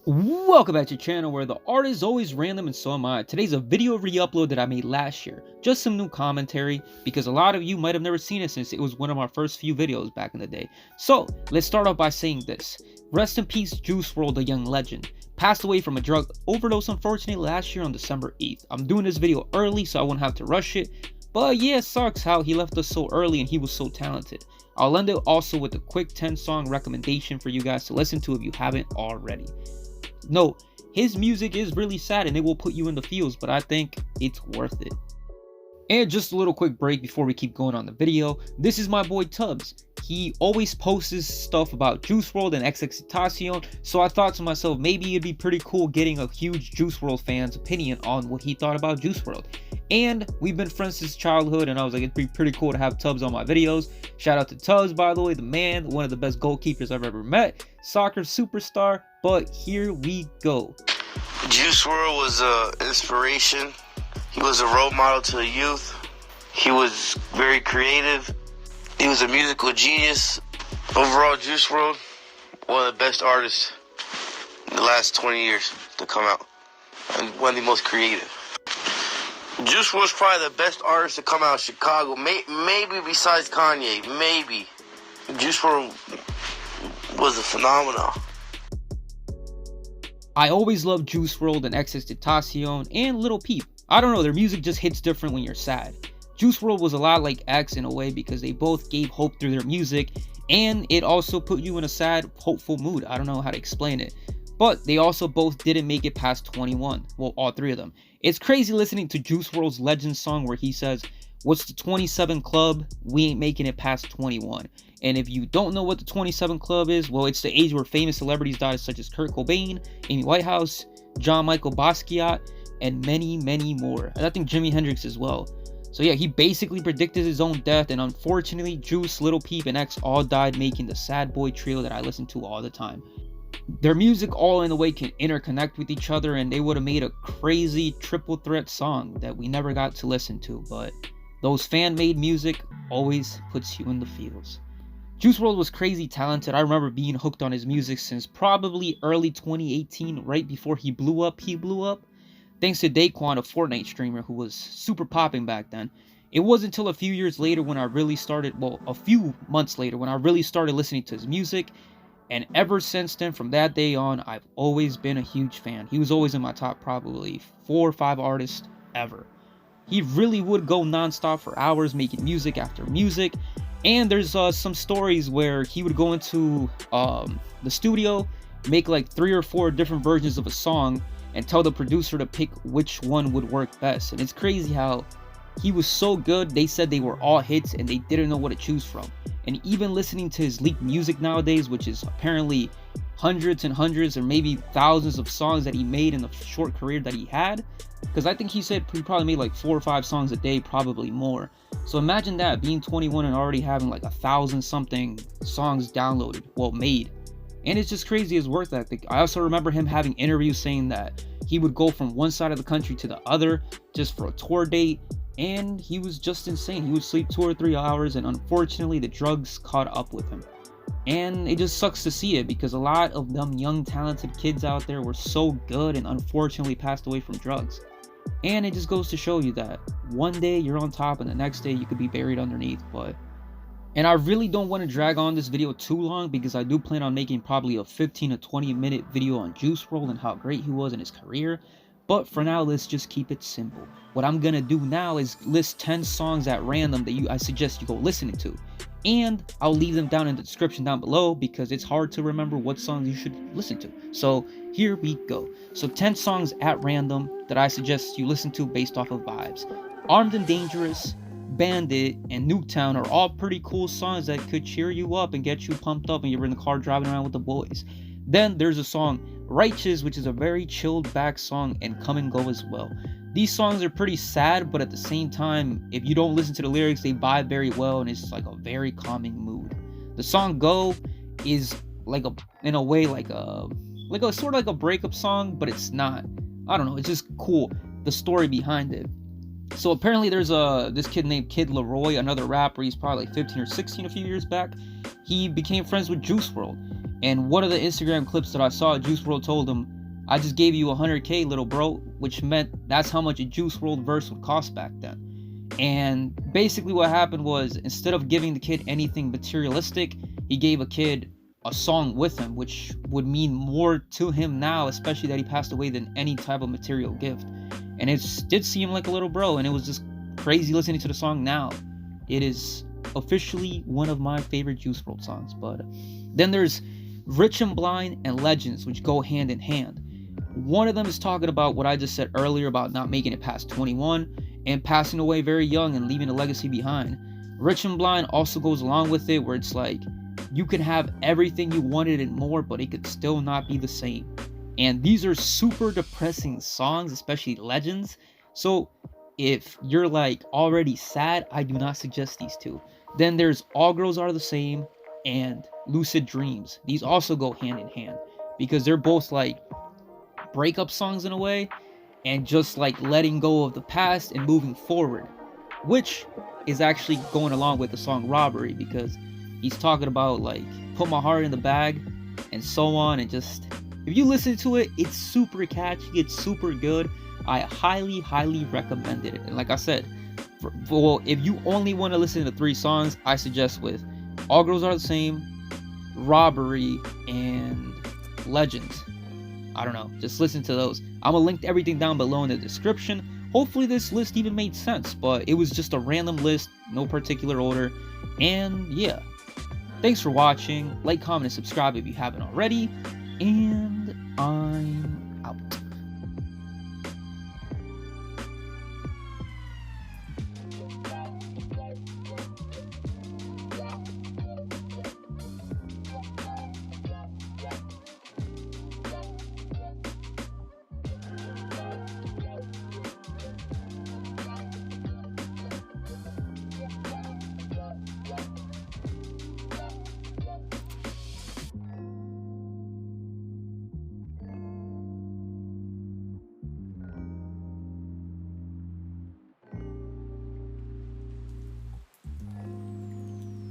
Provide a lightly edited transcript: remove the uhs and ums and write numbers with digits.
Welcome back to the channel where the art is always random and so am I. Today's a video re-upload that I made last year. Just some new commentary because a lot of you might have never seen it since it was one of my first few videos back in the day. So let's start off by saying this. Rest in peace Juice WRLD, a young legend. Passed away from a drug overdose unfortunately last year on December 8th. I'm doing this video early so I won't have to rush it. But yeah, it sucks how he left us so early and he was so talented. I'll end it also with a quick 10 song recommendation for you guys to listen to if you haven't already. No, his music is really sad and it will put you in the feels, but I think it's worth it. And just a little quick break before we keep going on the video. This is my boy Tubbs. He always posts stuff about Juice WRLD and epidemicsound, so I thought to myself maybe it'd be pretty cool getting a huge Juice WRLD fan's opinion on what he thought about Juice WRLD. And we've been friends since childhood and I was like, it'd be pretty cool to have Tubbs on my videos. Shout out to Tubbs, by the way, the man, one of the best goalkeepers I've ever met, soccer superstar, but here we go. Juice WRLD was an inspiration. He was a role model to the youth. He was very creative. He was a musical genius. Overall, Juice WRLD, one of the best artists in the last 20 years to come out, and one of the most creative. Juice WRLD's probably the best artist to come out of Chicago, maybe besides Kanye, maybe. Juice WRLD was a phenomenon. I always loved Juice WRLD and epidemicsound and Lil Peep. I don't know, their music just hits different when you're sad. Juice WRLD was a lot like X in a way because they both gave hope through their music and it also put you in a sad, hopeful mood. I don't know how to explain it. But they also both didn't make it past 21. Well, all three of them. It's crazy listening to Juice WRLD's Legend song where he says, "What's the 27 club? We ain't making it past 21. And if you don't know what the 27 club is, well, it's the age where famous celebrities died such as Kurt Cobain, Amy Whitehouse, John Michael Basquiat, and many, many more. And I think Jimi Hendrix as well. So yeah, he basically predicted his own death, and unfortunately, Juice, Lil Peep, and X all died making the sad boy trio that I listen to all the time. Their music all in a way can interconnect with each other, and they would have made a crazy triple threat song that we never got to listen to, but those fan-made music always puts you in the feels. Juice WRLD was crazy talented. I remember being hooked on his music since probably early 2018, right before he blew up. Thanks to Daquan, a Fortnite streamer who was super popping back then. It wasn't until a few years later when I really started, well, a few months later when I really started listening to his music. And ever since then, from that day on, I've always been a huge fan. He was always in my top probably 4 or 5 artists ever. He really would go non-stop for hours making music after music. And there's some stories where he would go into the studio, make like 3 or 4 different versions of a song, and tell the producer to pick which one would work best. And it's crazy how he was so good, they said they were all hits and they didn't know what to choose from. And even listening to his leaked music nowadays, which is apparently hundreds and hundreds or maybe thousands of songs that he made in the short career that he had, because I think he said he probably made like 4 or 5 songs a day, probably more. So imagine that, being 21 and already having like 1,000 something songs downloaded, well, made. And it's just crazy his work ethic. I also remember him having interviews saying that he would go from one side of the country to the other just for a tour date, and he was just insane. He would sleep 2 or 3 hours, and unfortunately the drugs caught up with him. And it just sucks to see it because a lot of them young talented kids out there were so good and unfortunately passed away from drugs. And it just goes to show you that one day you're on top and the next day you could be buried underneath. And I really don't want to drag on this video too long because I do plan on making probably a 15 to 20 minute video on Juice WRLD and how great he was in his career. But for now, let's just keep it simple. What I'm gonna do now is list 10 songs at random that I suggest you go listening to. And I'll leave them down in the description down below because it's hard to remember what songs you should listen to. So here we go. So 10 songs at random that I suggest you listen to based off of vibes. Armed and Dangerous, Bandit, and Nuketown are all pretty cool songs that could cheer you up and get you pumped up when you're in the car driving around with the boys. Then there's a song, Righteous, which is a very chilled back song, and Come and Go as well. These songs are pretty sad, but at the same time, if you don't listen to the lyrics, they vibe very well, and it's like a very calming mood. The song Go is like in a way like a sort of like a breakup song, but it's not. I don't know, it's just cool, the story behind it. So apparently there's this kid named Kid Leroy, another rapper. He's probably like 15 or 16 a few years back. He became friends with Juice WRLD. And one of the Instagram clips that I saw, Juice WRLD told him, I just gave you 100K, little bro, which meant that's how much a Juice Wrld verse would cost back then. And basically what happened was, instead of giving the kid anything materialistic, he gave a kid a song with him, which would mean more to him now, especially that he passed away, than any type of material gift. And it did seem like a little bro, and it was just crazy listening to the song now. It is officially one of my favorite Juice Wrld songs. But then there's Rich and Blind and Legends, which go hand in hand. One of them is talking about what I just said earlier about not making it past 21 and passing away very young and leaving a legacy behind. Rich and Blind also goes along with it, where it's like, you can have everything you wanted and more, but it could still not be the same. And these are super depressing songs, especially Legends. So if you're like already sad, I do not suggest these two. Then there's All Girls Are the Same and Lucid Dreams. These also go hand in hand because they're both like breakup songs in a way, and just like letting go of the past and moving forward, which is actually going along with the song Robbery, because he's talking about like put my heart in the bag and so on. And just, if you listen to it, it's super catchy, it's super good. I highly recommend it. And like I said, well, if you only want to listen to 3 songs, I suggest with All Girls Are the Same, Robbery, and Legends. I don't know, just listen to those. I'm gonna link everything down below in the description. Hopefully this list even made sense, but it was just a random list, no particular order. And yeah, thanks for watching. Like, comment, and subscribe if you haven't already. And I'm